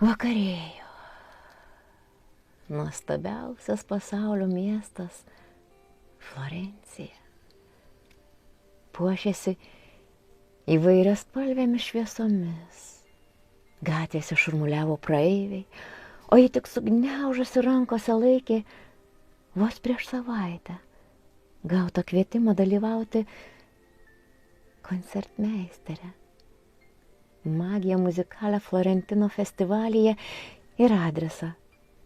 Vakarėjo. Nuostabiausias pasaulio miestas Florencija. Puošėsi įvairias spalvėmis šviesomis. Gatvėse šurmuliavo praeiviai, o ji tik sugniaužusi rankose laikė vos prieš savaitę gautą kvietimą dalyvauti koncertmeistere. Magija muzikale Florentino festivalyje ir adresą,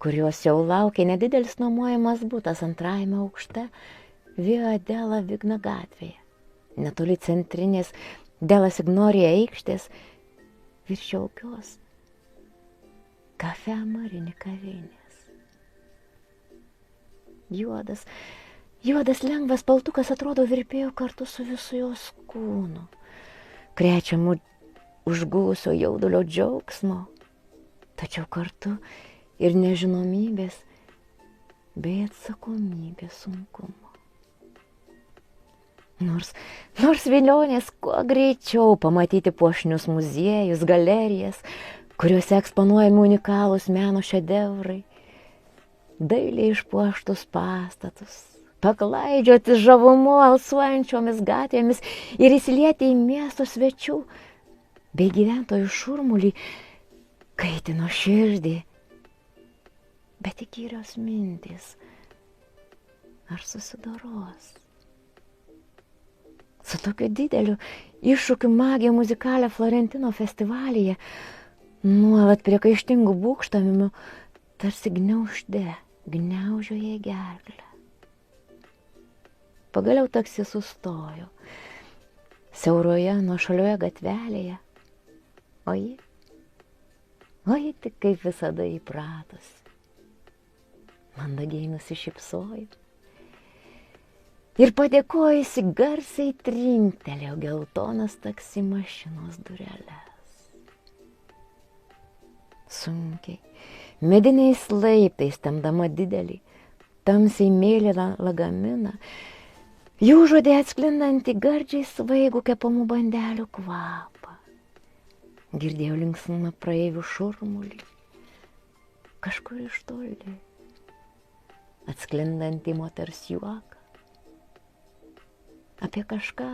kurios jau laukė nedidelis nuomojamas butas antrajame aukšte Via della Vigna gatvėje, netoli centrinės Della Signoria aikštės, virš jaukios Caffè Marini kavinės. Juodas lengvas paltukas atrodo virpėjo kartu su visu jos kūnu, krečiamu užgūsio jaudulio džiaugsmo, tačiau kartu ir nežinomybės bei atsakomybės sunkumo. Nors vilionės kuo greičiau pamatyti puošnius muziejus, galerijas, kuriuose eksponuojami unikalūs meno šedevrai, dailiai išpuoštus pastatus, paklaidžioti žavumu alsuojančiomis gatvėmis ir įsilieti į miesto svečių bei gyventojų šurmulį, kaitino širdį, bet įkyrios mintys, ar susidoros su tokiu dideliu iššūkiu Magija muzikale Florentino festivalyje, nuolat priekaištingų būgštavimų, tarsi gniaužio jai gerklę. Pagaliau taksi sustojo siauroje nuošalioje gatvelėje, o ji tik kaip visada įpratusi. Mandagiai nusišypsojo ir padėkojusi garsiai trinktelėjo geltonas taksi mašinos dureles. Sunkiai, mediniais laiptais tempdama didelį, tamsiai mėlyną lagaminą, jų užuodė atsklindantį gardžiai svaigų kepamų bandelių kvapą. Girdėjau linksmą praeivių šurmulį, kažkur iš toli, atsklindantį moters juoką, apie kažką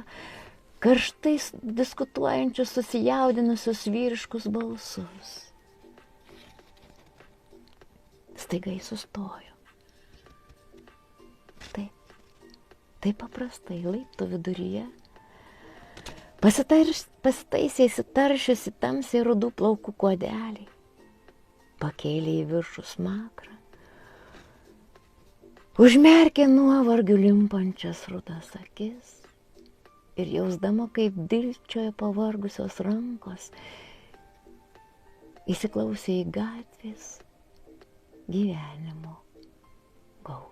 karštai diskutuojančius susijaudinusius vyriškus balsus. Staiga jis sustojo. Taip paprastai laiptų viduryje, pasitaisė įsitaršiusi tamsiai rudų plaukų kuodelį, pakėlė į viršų smakrą, užmerkė nuovargių limpančias rudas akis ir jausdama, kaip dilgčioja pavargusios rankos, įsiklausė į gatvės gyvenimo gausą.